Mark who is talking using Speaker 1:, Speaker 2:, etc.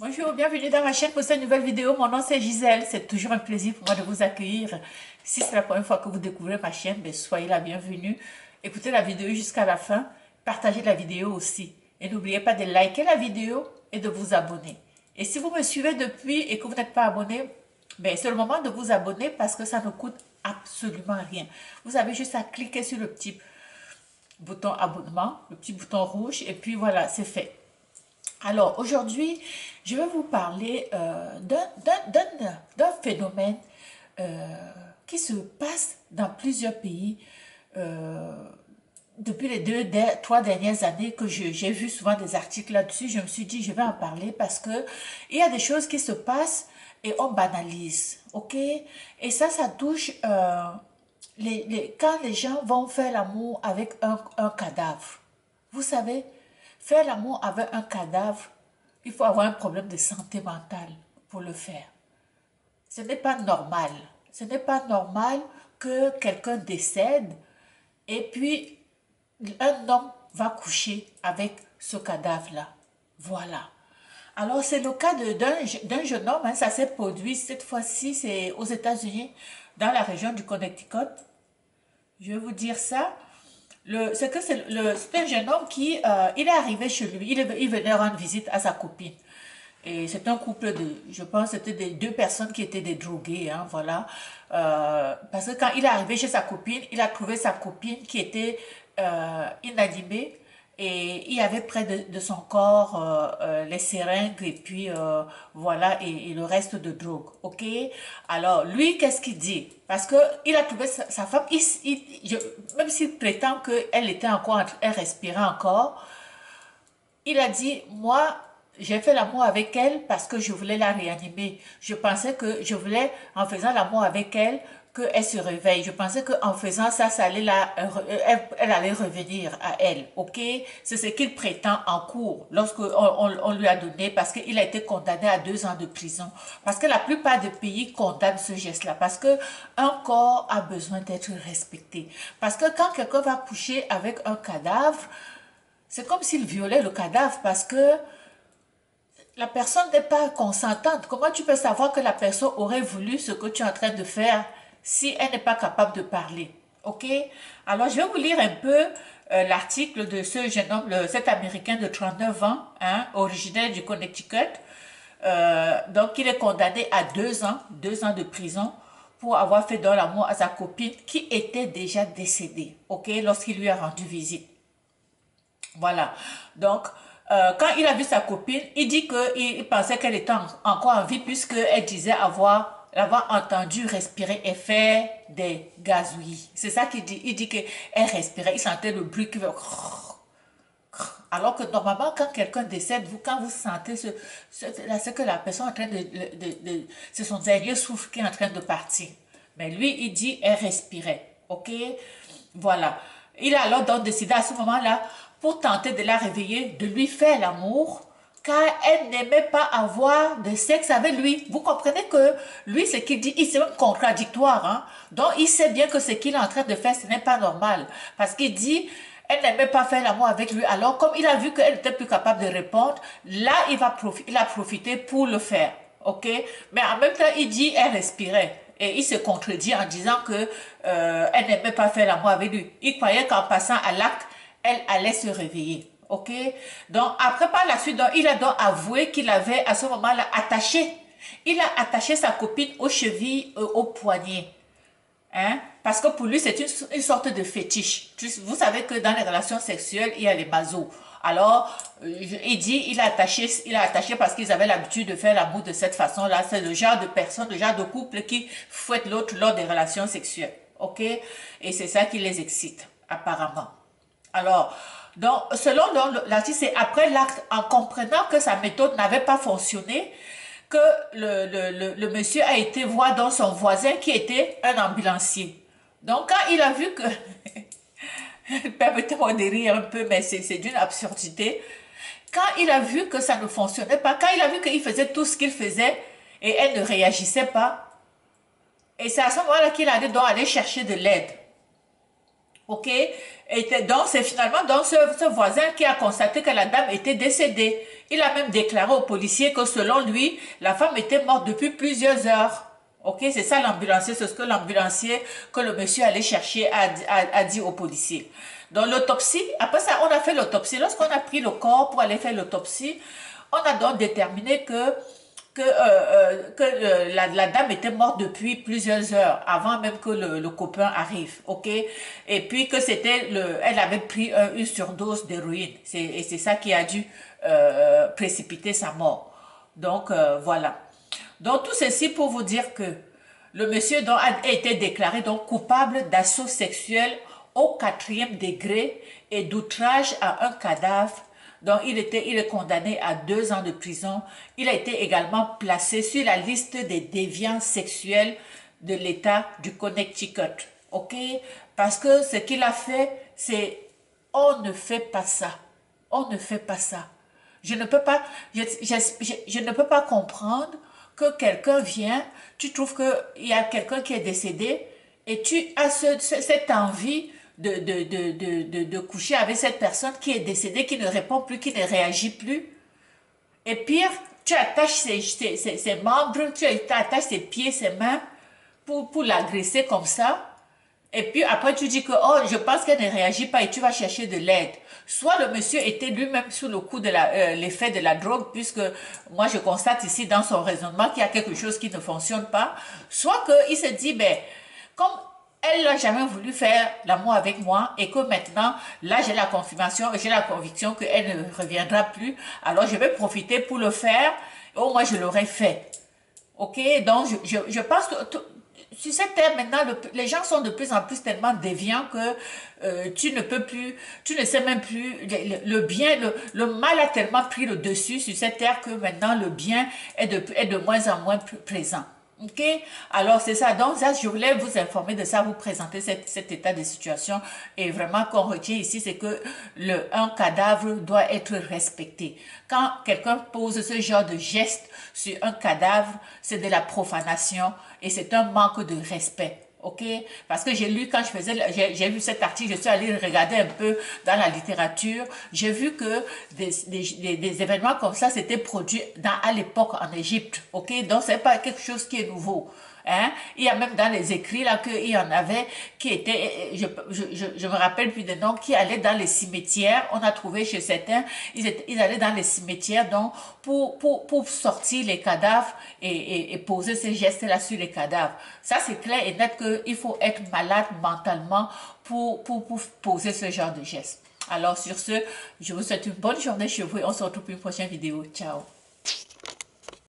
Speaker 1: Bonjour, bienvenue dans ma chaîne pour cette nouvelle vidéo. Mon nom c'est Gisèle, c'est toujours un plaisir pour moi de vous accueillir. Si c'est la première fois que vous découvrez ma chaîne, soyez la bienvenue. Écoutez la vidéo jusqu'à la fin, partagez la vidéo aussi. Et n'oubliez pas de liker la vidéo et de vous abonner. Et si vous me suivez depuis et que vous n'êtes pas abonné, c'est le moment de vous abonner parce que ça ne coûte absolument rien. Vous avez juste à cliquer sur le petit bouton abonnement, le petit bouton rouge et puis voilà, c'est fait. Alors aujourd'hui, je vais vous parler d'un phénomène qui se passe dans plusieurs pays depuis les trois dernières années que j'ai vu souvent des articles là-dessus. Je me suis dit, je vais en parler parce que il y a des choses qui se passent et on banalise, ok? Et ça touche quand les gens vont faire l'amour avec un cadavre. Vous savez, faire l'amour avec un cadavre, il faut avoir un problème de santé mentale pour le faire. Ce n'est pas normal. Ce n'est pas normal que quelqu'un décède et puis un homme va coucher avec ce cadavre-là. Voilà. Alors, c'est le cas d'un jeune homme, hein, ça s'est produit cette fois-ci, c'est aux États-Unis, dans la région du Connecticut. Je vais vous dire ça. C'est un jeune homme qui, il est arrivé chez lui, il venait rendre visite à sa copine. Et c'est un couple je pense, c'était des deux personnes qui étaient des drogués, hein, voilà. Parce que quand il est arrivé chez sa copine, il a trouvé sa copine qui était inanimée et il y avait près de son corps les seringues et puis voilà et le reste de drogue, ok? Alors lui, qu'est-ce qu'il dit? Parce que il a trouvé sa femme, même s'il prétend qu'elle était encore, elle respirait encore, il a dit, moi, j'ai fait l'amour avec elle parce que je voulais la réanimer. Je pensais que je voulais, en faisant l'amour avec elle, qu'elle se réveille. Je pensais qu'en faisant ça, elle allait revenir à elle. Ok? C'est ce qu'il prétend en cours lorsque on lui a donné, parce qu'il a été condamné à 2 ans de prison. Parce que la plupart des pays condamnent ce geste-là. Parce que un corps a besoin d'être respecté. Parce que quand quelqu'un va coucher avec un cadavre, c'est comme s'il violait le cadavre parce que la personne n'est pas consentante. Comment tu peux savoir que la personne aurait voulu ce que tu es en train de faire si elle n'est pas capable de parler? Ok? Alors, je vais vous lire un peu l'article de ce jeune homme, cet Américain de 39 ans, hein, originaire du Connecticut. Donc, il est condamné à 2 ans de prison pour avoir fait dans l'amour à sa copine qui était déjà décédée, ok, lorsqu'il lui a rendu visite. Voilà. Donc, quand il a vu sa copine, il dit qu'il pensait qu'elle était encore en vie puisqu'elle disait l'avoir entendu respirer et faire des gazouilles. C'est ça qu'il dit. Il dit qu'elle respirait, il sentait le bruit qui veut... Alors que normalement, quand quelqu'un décède, quand vous sentez c'est que la personne est en train c'est son dernier souffle qui est en train de partir. Mais lui, il dit, elle respirait. Ok? Voilà. Il a alors donc décidé à ce moment-là, pour tenter de la réveiller, de lui faire l'amour, car elle n'aimait pas avoir de sexe avec lui. Vous comprenez que lui, ce qu'il dit, c'est même contradictoire. Hein? Donc, il sait bien que ce qu'il est en train de faire, ce n'est pas normal. Parce qu'il dit, elle n'aimait pas faire l'amour avec lui. Alors, comme il a vu qu'elle n'était plus capable de répondre, là, il a profité pour le faire. OK? Mais en même temps, il dit, elle respirait. Et il se contredit en disant que elle n'aimait pas faire l'amour avec lui. Il croyait qu'en passant à l'acte, elle allait se réveiller. Ok? Donc, après, par la suite, donc, il a donc avoué qu'il avait, à ce moment-là, attaché. Il a attaché sa copine aux chevilles, aux poignets. Hein? Parce que pour lui, c'est une sorte de fétiche. Vous savez que dans les relations sexuelles, il y a les masos. Alors, il dit, il a attaché parce qu'ils avaient l'habitude de faire l'amour de cette façon-là. C'est le genre de personne, le genre de couple qui fouette l'autre lors des relations sexuelles. Ok? Et c'est ça qui les excite, apparemment. Alors, donc, selon l'artiste, c'est après l'acte, en comprenant que sa méthode n'avait pas fonctionné, que le monsieur a été voir dans son voisin qui était un ambulancier. Donc, quand il a vu que, permettez-moi de rire un peu, mais c'est d'une absurdité, quand il a vu que ça ne fonctionnait pas, quand il a vu qu'il faisait tout ce qu'il faisait et elle ne réagissait pas, et c'est à ce moment-là qu'il a donc aller chercher de l'aide. Ok? Et donc, c'est finalement donc ce voisin qui a constaté que la dame était décédée. Il a même déclaré aux policiers que selon lui, la femme était morte depuis plusieurs heures. Ok? C'est ça l'ambulancier, c'est ce que l'ambulancier que le monsieur allait chercher a dit aux policiers. Donc, l'autopsie, après ça, on a fait l'autopsie. Lorsqu'on a pris le corps pour aller faire l'autopsie, on a donc déterminé que la dame était morte depuis plusieurs heures, avant même que le copain arrive, ok? Et puis que elle avait pris une surdose d'héroïne. Et c'est ça qui a dû précipiter sa mort. Donc, voilà. Donc, tout ceci pour vous dire que le monsieur donc, a été déclaré donc coupable d'assaut sexuel au 4e degré et d'outrage à un cadavre. Donc, il est condamné à 2 ans de prison. Il a été également placé sur la liste des déviants sexuels de l'État du Connecticut. OK? Parce que ce qu'il a fait, c'est on ne fait pas ça. On ne fait pas ça. Je ne peux pas, je ne peux pas comprendre que quelqu'un vient, tu trouves qu'il y a quelqu'un qui est décédé et tu as cette envie de coucher avec cette personne qui est décédée, qui ne répond plus, qui ne réagit plus. Et pire, tu attaches ses membres, tu attaches ses pieds, ses mains pour l'agresser comme ça. Et puis après, tu dis que, oh, je pense qu'elle ne réagit pas et tu vas chercher de l'aide. Soit le monsieur était lui-même sous le coup de l'effet de la drogue, puisque moi je constate ici dans son raisonnement qu'il y a quelque chose qui ne fonctionne pas. Soit qu'il se dit, ben, comme elle n'a jamais voulu faire l'amour avec moi et que maintenant, là j'ai la confirmation, j'ai la conviction qu'elle ne reviendra plus, alors je vais profiter pour le faire, et au moins je l'aurais fait. Ok, donc je pense que sur cette terre maintenant, les gens sont de plus en plus tellement déviants que tu ne peux plus, tu ne sais même plus, le bien, le mal a tellement pris le dessus sur cette terre que maintenant le bien est de moins en moins présent. Ok, alors c'est ça. Donc ça, je voulais vous informer de ça, vous présenter cet état de situation. Et vraiment, qu'on retient ici, c'est que un cadavre doit être respecté. Quand quelqu'un pose ce genre de geste sur un cadavre, c'est de la profanation et c'est un manque de respect. Ok, parce que j'ai lu quand j'ai lu cet article, je suis allée regarder un peu dans la littérature, j'ai vu que des événements comme ça s'étaient produits à l'époque en Égypte. Ok, donc c'est pas quelque chose qui est nouveau. Hein? Il y a même dans les écrits là qu'il y en avait qui étaient, je me rappelle plus des noms, qui allaient dans les cimetières. On a trouvé chez certains, ils allaient dans les cimetières donc pour sortir les cadavres et poser ces gestes-là sur les cadavres. Ça c'est clair et net qu'il faut être malade mentalement pour poser ce genre de gestes. Alors sur ce, je vous souhaite une bonne journée chez vous et on se retrouve pour une prochaine vidéo. Ciao!